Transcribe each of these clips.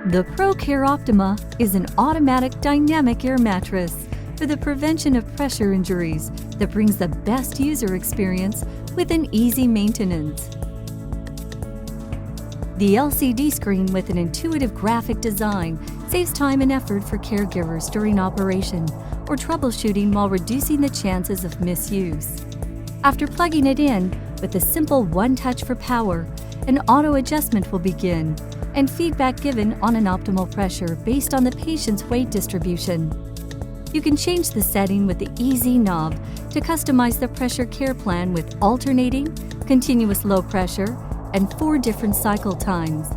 The ProCare Optima is an automatic dynamic air mattress for the prevention of pressure injuries that brings the best user experience with an easy maintenance. The LCD screen with an intuitive graphic design saves time and effort for caregivers during operation or troubleshooting while reducing the chances of misuse. After plugging it in with a simple one touch for power, an auto adjustment will begin and feedback given on an optimal pressure based on the patient's weight distribution. You can change the setting with the easy knob to customize the pressure care plan with alternating, continuous low pressure, and 4 different cycle times.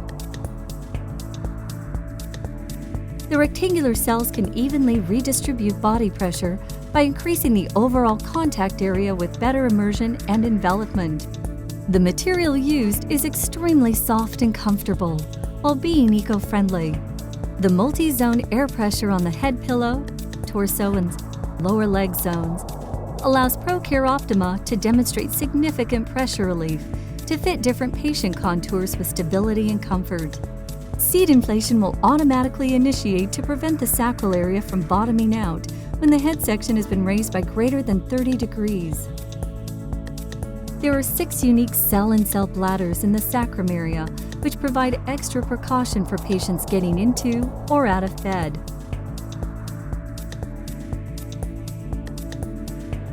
The rectangular cells can evenly redistribute body pressure by increasing the overall contact area with better immersion and envelopment. The material used is extremely soft and comfortable while being eco-friendly. The multi-zone air pressure on the head pillow, torso, and lower leg zones allows ProCare Optima to demonstrate significant pressure relief to fit different patient contours with stability and comfort. Seat inflation will automatically initiate to prevent the sacral area from bottoming out when the head section has been raised by greater than 30 degrees. There are 6 unique cell-in-cell bladders in the sacrum area, which provide extra precaution for patients getting into or out of bed.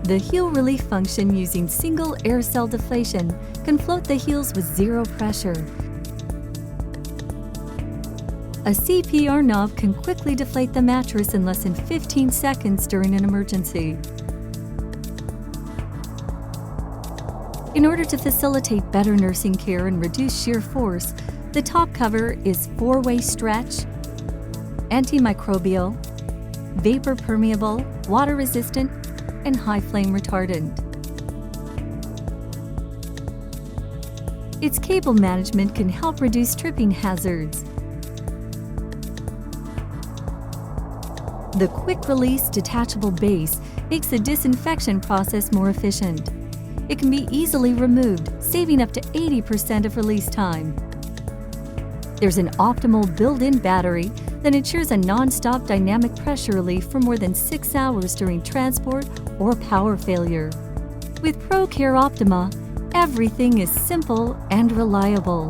The heel relief function using single air cell deflation can float the heels with 0 pressure. A CPR knob can quickly deflate the mattress in less than 15 seconds during an emergency. In order to facilitate better nursing care and reduce shear force, the top cover is 4-way stretch, antimicrobial, vapor permeable, water resistant, and high flame retardant. Its cable management can help reduce tripping hazards. The quick-release detachable base makes the disinfection process more efficient. It can be easily removed, saving up to 80% of release time. There's an optimal built-in battery that ensures a non-stop dynamic pressure relief for more than 6 hours during transport or power failure. With ProCare Optima, everything is simple and reliable.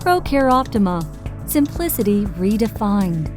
ProCare Optima, simplicity redefined.